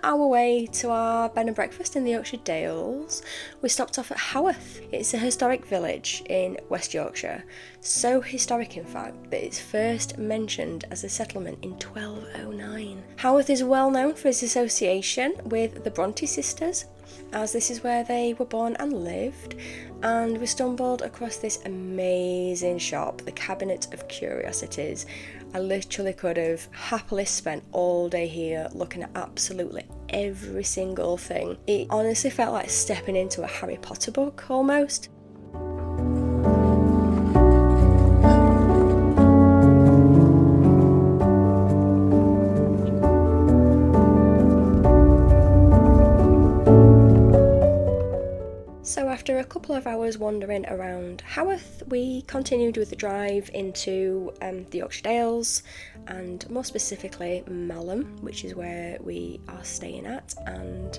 our way to our bed and breakfast in the Yorkshire Dales, we stopped off at Haworth. It's a historic village in West Yorkshire. So historic, in fact, that it's first mentioned as a settlement in 1209. Haworth is well known for its association with the Bronte sisters, as this is where they were born and lived, and we stumbled across this amazing shop, the Cabinet of Curiosities. I literally could have happily spent all day here looking at absolutely every single thing. It honestly felt like stepping into a Harry Potter book almost. So after a couple of hours wandering around Haworth, we continued with the drive into the Yorkshire Dales, and more specifically Malham, which is where we are staying at. And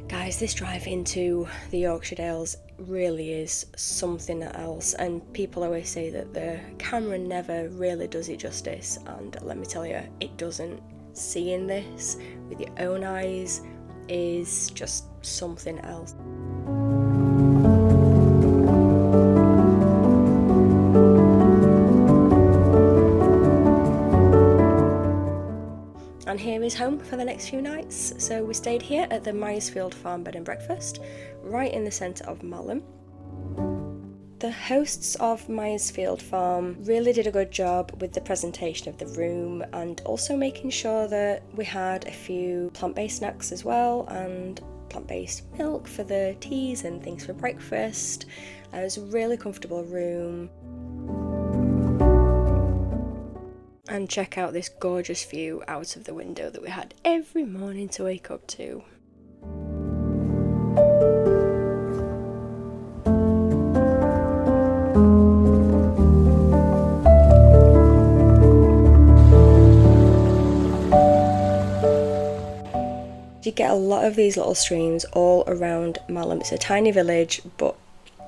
guys, this drive into the Yorkshire Dales really is something else, and people always say that the camera never really does it justice, and let me tell you, it doesn't. Seeing this with your own eyes is just something else. And here is home for the next few nights. So we stayed here at the Myersfield Farm Bed and Breakfast, right in the centre of Malham. The hosts of Myersfield Farm really did a good job with the presentation of the room, and also making sure that we had a few plant-based snacks as well, and plant-based milk for the teas and things for breakfast. It was a really comfortable room. And check out this gorgeous view out of the window that we had every morning to wake up to. You get a lot of these little streams all around Malham. It's a tiny village, but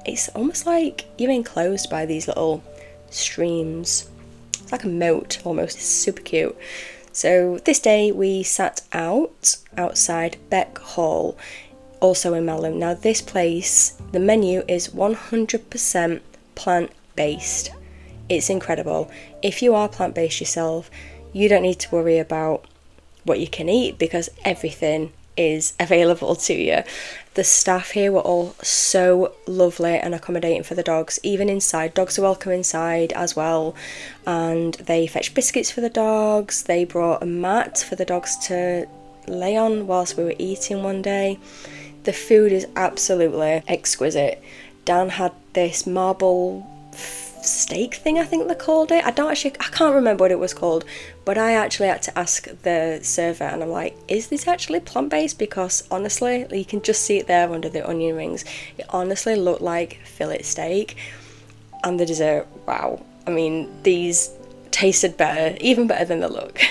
it's almost like you're enclosed by these little streams. It's like a moat almost. It's super cute. So this day we sat outside Beck Hall, also in Malham. Now this place, the menu is 100% plant-based. It's incredible. If you are plant-based yourself, you don't need to worry about what you can eat because everything is available to you. The staff here were all so lovely and accommodating for the dogs, even inside. Dogs are welcome inside as well, and they fetched biscuits for the dogs. They brought a mat for the dogs to lay on whilst we were eating one day. The food is absolutely exquisite. Dan had this marble steak thing, I think they called it. I can't remember what it was called, but I actually had to ask the server, and I'm like, is this actually plant-based? Because honestly, you can just see it there under the onion rings. It honestly looked like fillet steak. And the dessert, wow. I mean, these tasted better, even better than the look.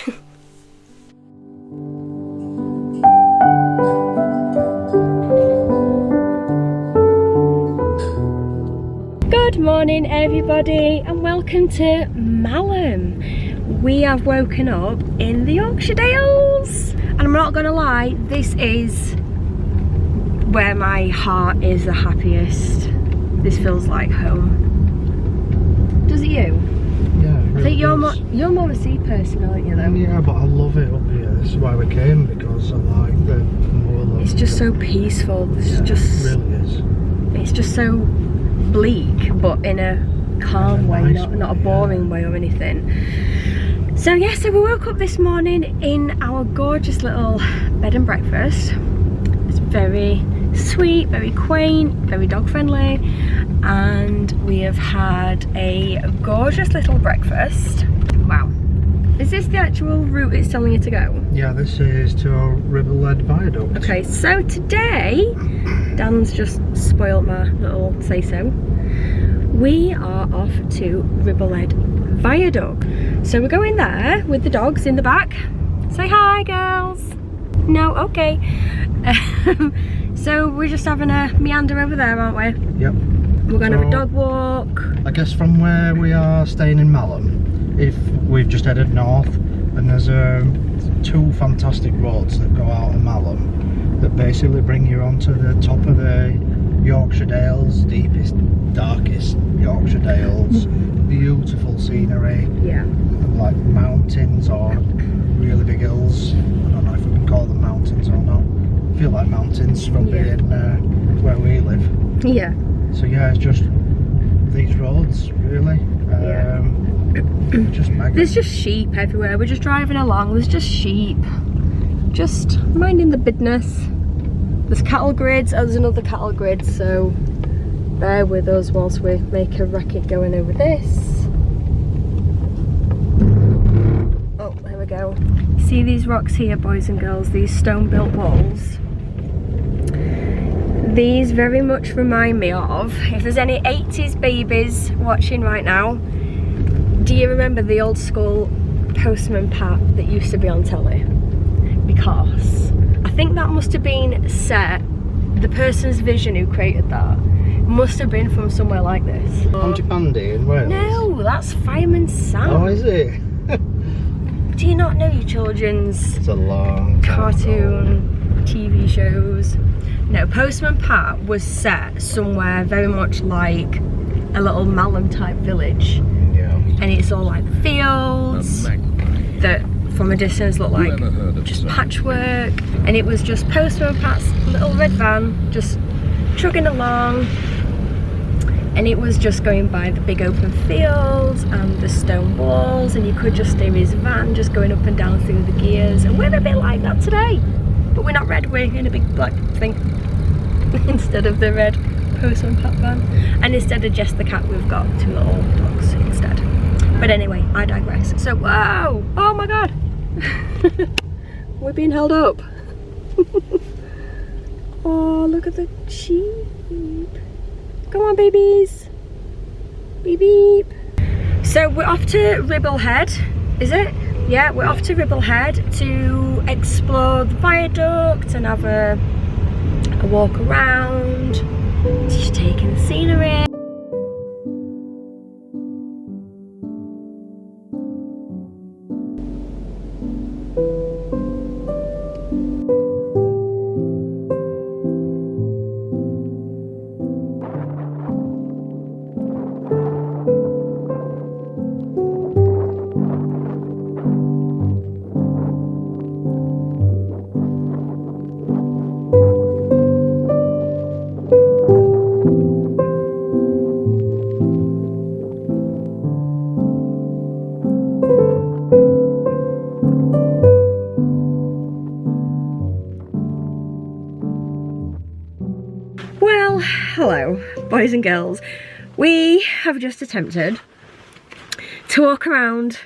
Good morning everybody, and welcome to Malham. We have woken up in the Yorkshire Dales, and I'm not gonna lie, this is where my heart is the happiest. This feels like home. Does it you? Yeah, it really I think you're more a sea person, aren't you though? Yeah, but I love it up here. This is why we came, because I like the more. It's just so peaceful. It really is. It's just so bleak, but in a calm way, nice not a boring way or anything. So yeah, so we woke up this morning in our gorgeous little bed and breakfast. It's very sweet, very quaint, very dog friendly, and we have had a gorgeous little breakfast. Wow. Is this the actual route it's telling you to go? Yeah, this is to a river-led viaduct. Okay, so today, Dan's just spoiled my little say-so. We are off to Ribbled Viaduct. So we're going there with the dogs in the back. Say hi, girls. No, okay. So we're just having a meander over there, aren't we? Yep. We're going to have a dog walk. I guess from where we are staying in Malham, if we've just headed north, and there's a two fantastic roads that go out of Malham that basically bring you onto the top of the Yorkshire Dales, deepest, darkest Yorkshire Dales. Beautiful scenery. Yeah. Like mountains or really big hills. I don't know if we can call them mountains or not. I feel like mountains from being where we live. Yeah. So yeah, it's just these roads really. Just mega. There's just sheep everywhere. We're just driving along. There's just sheep. Just minding the business. There's cattle grids. Oh, there's another cattle grid. So bear with us whilst we make a racket going over this. Oh, there we go. See these rocks here, boys and girls? These stone-built walls. These very much remind me of, if there's any 80s babies watching right now, do you remember the old school Postman Pat that used to be on telly? Because I think that must have been set, the person's vision who created that must have been from somewhere like this. Bandy in Wales? No, that's Fireman Sam. Oh, is it? Do you not know your children's It's a long cartoon TV shows? No, Postman Pat was set somewhere very much like a little Malham type village. Yeah. And it's all like fields that from a distance look like just patchwork. And it was just Postman Pat's little red van just chugging along. And it was just going by the big open fields and the stone walls, and you could just hear his van just going up and down through the gears. And we're a bit like that today, but we're not red, we're in a big black thing instead of the red Postman Pat van. And instead of just the cat, we've got two little dogs instead. But anyway, I digress. So, whoa, oh my god, we're being held up. Oh, look at the sheep. Come on, babies. Beep beep. So we're off to Ribblehead, is it? Yeah, we're off to Ribblehead to explore the viaduct and have a walk around, just taking the scenery. Well, hello, boys and girls. We have just attempted to walk around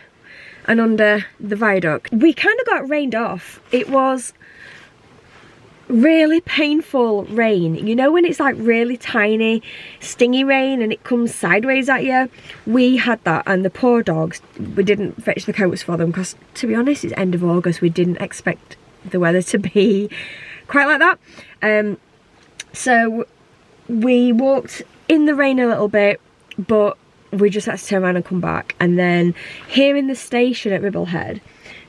and under the viaduct. We kind of got rained off. It was really painful rain. You know when it's like really tiny, stingy rain and it comes sideways at you? We had that, and the poor dogs, we didn't fetch the coats for them because, to be honest, it's end of August. We didn't expect the weather to be quite like that. So we walked in the rain a little bit, but we just had to turn around and come back. And then here in the station at Ribblehead,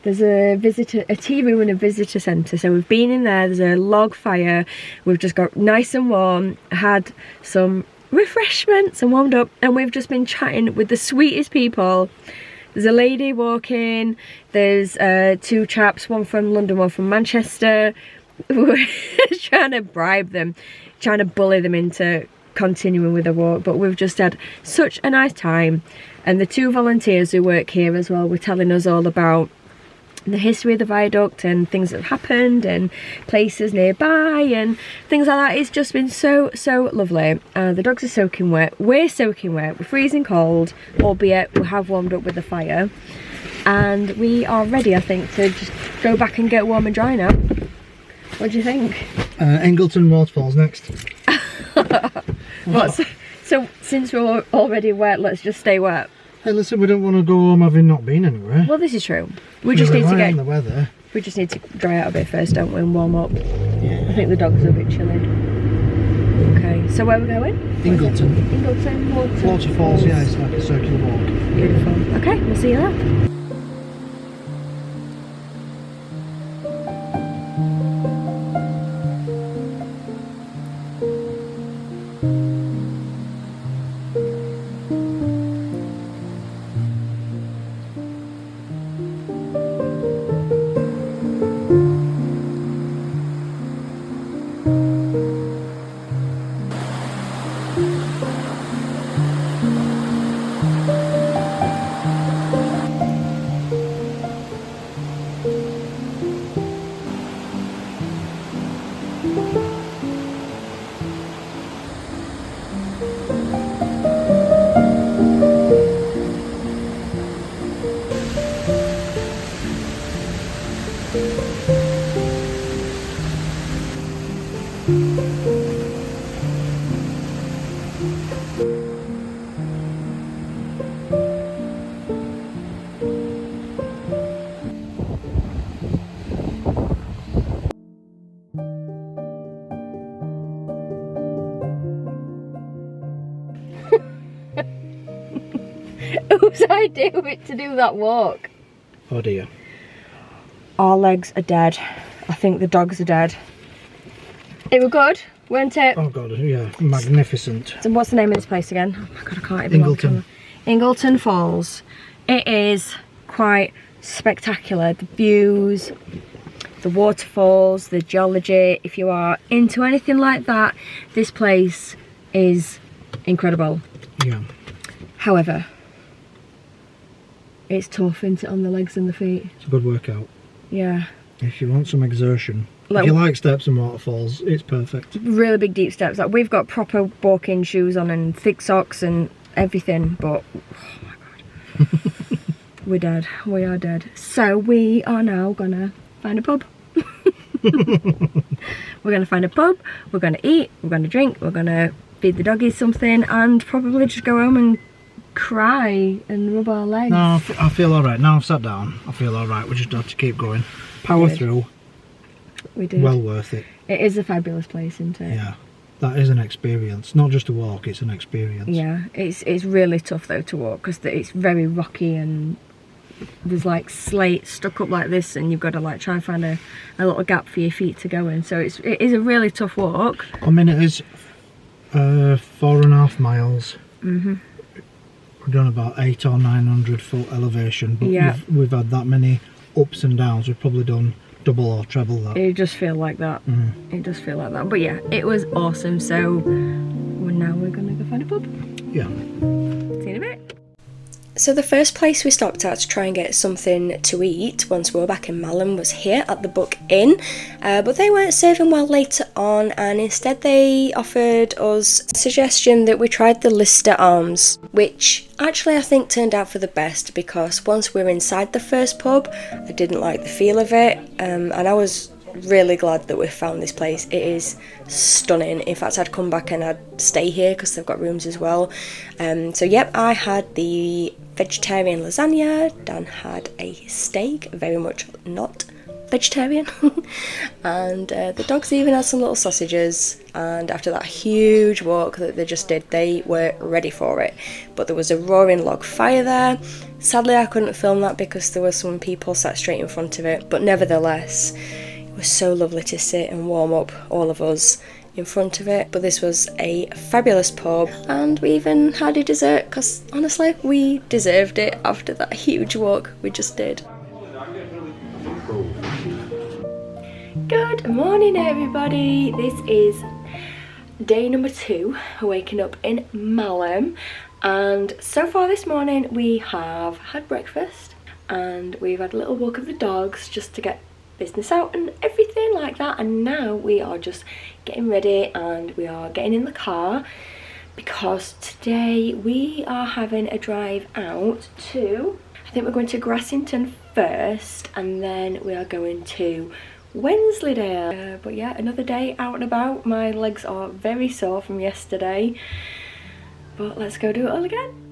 there's a tea room and a visitor centre. So we've been in there, there's a log fire, we've just got nice and warm, had some refreshments and warmed up, and we've just been chatting with the sweetest people. There's a lady walking, there's two chaps, one from London, one from Manchester. We're trying to bribe them, trying to bully them into continuing with the walk, but we've just had such a nice time. And the two volunteers who work here as well were telling us all about the history of the viaduct and things that have happened and places nearby and things like that. It's just been so lovely. The dogs are soaking wet, we're soaking wet, we're freezing cold, albeit we have warmed up with the fire, and we are ready, I think, to just go back and get warm and dry now. What do you think? Engleton waterfalls next. What? So since we're already wet, let's just stay wet. Hey, listen, we don't want to go home having not been anywhere. Well, this is true. We just need to get the weather. We just need to dry out a bit first, don't we, and warm up. Yeah. I think the dogs are a bit chilly. Okay, so where are we going? Ingleton. Ingleton Waterfalls, yeah, it's like a circular walk. Beautiful. Okay, we'll see you there. Whose idea was it to do that walk? Oh dear. Our legs are dead. I think the dogs are dead. It was good, weren't it? Oh god, yeah, magnificent. So what's the name of this place again? Oh my god, I can't even. Ingleton. Ingleton Falls. It is quite spectacular. The views, the waterfalls, the geology. If you are into anything like that, this place is incredible. Yeah. However, it's tough, isn't it, on the legs and the feet? It's a good workout. Yeah. If you want some exertion. Like, if you like steps and waterfalls, it's perfect. Really big deep steps. Like, we've got proper walking shoes on and thick socks and everything, but oh my god. We're dead. We are dead. So we are now gonna find a pub. We're gonna find a pub, we're gonna eat, we're gonna drink, we're gonna feed the doggies something, and probably just go home and cry and rub our legs. No, I feel alright. Now I've sat down, I feel alright. We just have to keep going. Power through. We did. Well worth it. It is a fabulous place, isn't it? Yeah. That is an experience. Not just a walk, it's an experience. Yeah. It's really tough though to walk because it's very rocky and there's like slate stuck up like this, and you've got to like try and find a little gap for your feet to go in. So it is a really tough walk. I mean, it is 4.5 miles. Mhm. We've done about 800 or 900 foot elevation, but Yeah. we've had that many ups and downs. We've probably done double or treble that. It does feel like that. It does feel like that. But yeah, it was awesome. So now we're gonna go find a pub. Yeah. See you in a bit. So the first place we stopped at to try and get something to eat once we were back in Malham was here at the Buck Inn, but they weren't serving well later on, and instead they offered us a suggestion that we tried the Lister Arms, which actually I think turned out for the best, because once we were inside the first pub I didn't like the feel of it, and I was really glad that we found this place. It is stunning. In fact, I'd come back and I'd stay here because they've got rooms as well. So yep, I had the vegetarian lasagna, Dan had a steak, very much not vegetarian, and the dogs even had some little sausages, and after that huge walk that they just did, they were ready for it. But there was a roaring log fire there. Sadly I couldn't film that because there were some people sat straight in front of it, but nevertheless it was so lovely to sit and warm up, all of us, in front of it. But this was a fabulous pub, and we even had a dessert because honestly we deserved it after that huge walk we just did. Good morning everybody, this is day number 2, waking up in Malham, and so far this morning we have had breakfast and we've had a little walk of the dogs just to get business out and everything like that, and now we are just getting ready and we are getting in the car because today we are having a drive out to, I think we're going to Grassington first, and then we are going to Wensleydale. But yeah, another day out and about. My legs are very sore from yesterday, but let's go do it all again.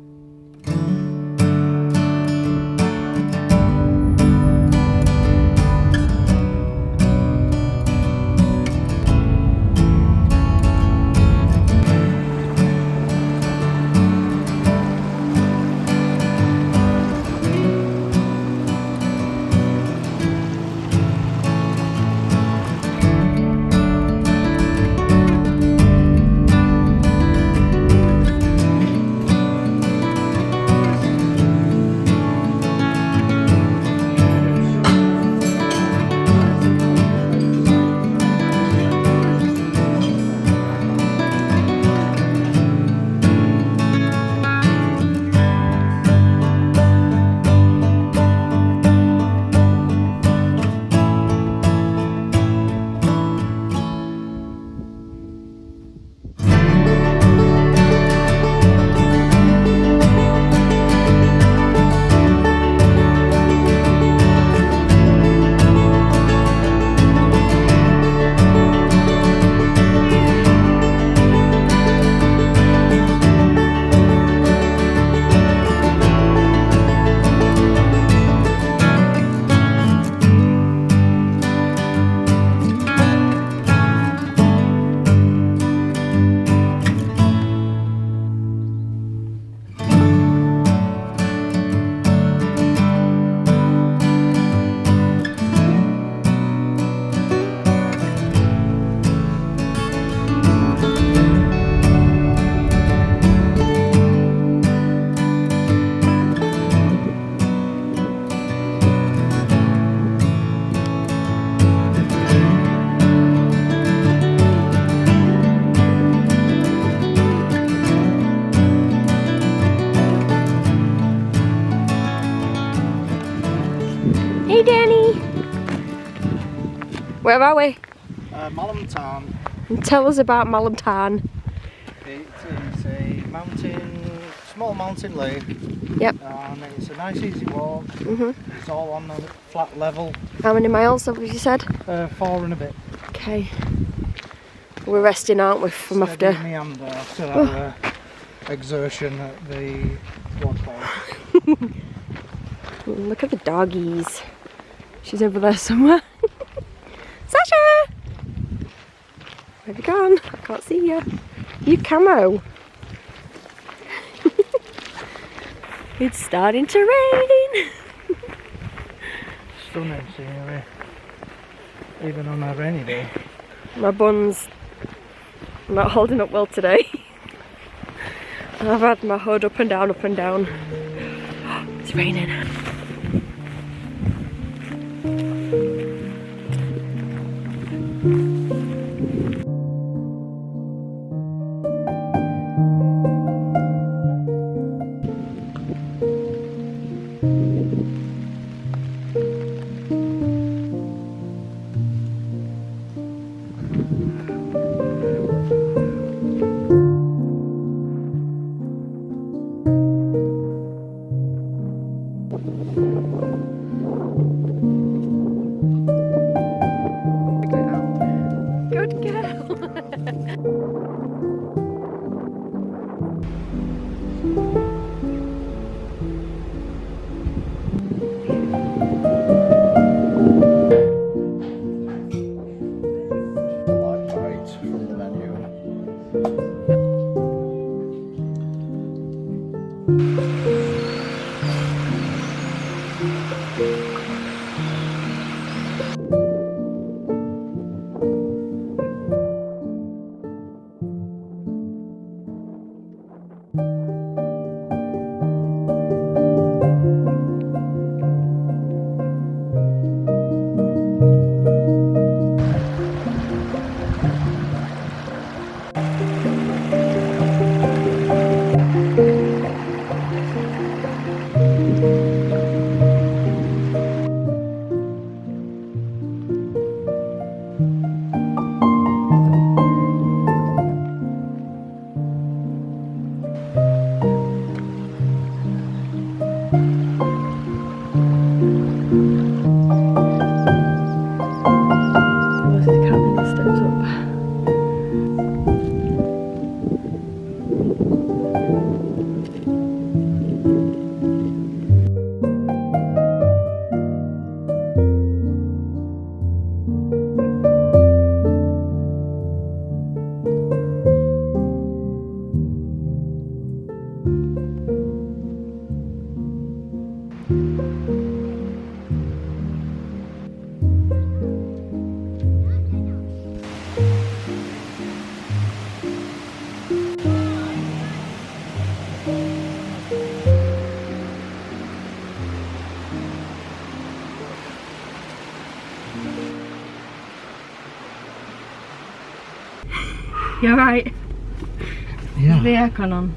Where are we? Malham Tarn. Tell us about Malham Tarn. It is a small mountain lake. Yep. And it's a nice easy walk. It's all on a flat level. How many miles have you said? 4 and a bit. Okay. We're resting, aren't we, from after? Meander after our exertion at the waterfalls. Look at the doggies. She's over there somewhere. Sasha! Where have you gone? I can't see you. You camo. It's starting to rain. Stunning scenery. Even on a rainy day. My bun's not holding up well today. I've had my hood up and down, up and down. It's raining. Good girl. A light bite from the menu. You alright? Yeah. The aircon on.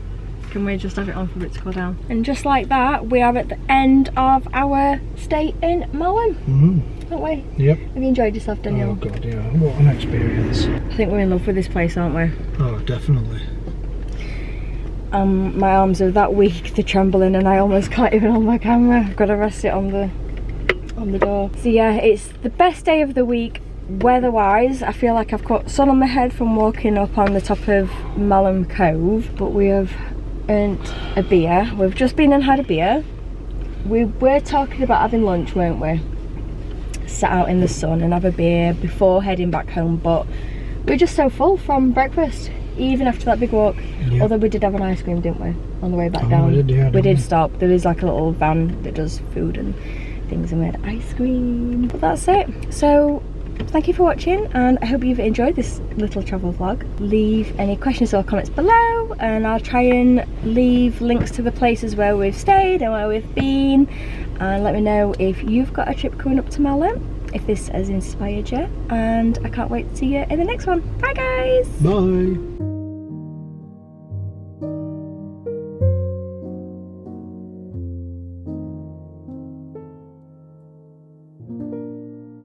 Can we just have it on for it to cool down? And just like that, we are at the end of our stay in Malham, aren't we? Yep. Have you enjoyed yourself, Daniel? Oh god, yeah. What an experience. I think we're in love with this place, aren't we? Oh, definitely. My arms are that weak, they're trembling, and I almost can't even hold my camera. I've got to rest it on the door. So yeah, it's the best day of the week. Weather-wise, I feel like I've got sun on my head from walking up on the top of Malham Cove, but we have earned a beer. We've just been and had a beer. We were talking about having lunch, weren't we? Sit out in the sun and have a beer before heading back home, but we're just so full from breakfast, even after that big walk. Yeah. Although we did have an ice cream, didn't we, on the way back down? We did stop. There is like a little van that does food and things, and we had ice cream. But that's it. So thank you for watching, and I hope you've enjoyed this little travel vlog. Leave any questions or comments below, and I'll try and leave links to the places where we've stayed and where we've been, and let me know if you've got a trip coming up to Malham, if this has inspired you, and I can't wait to see you in the next one. Bye guys! Bye!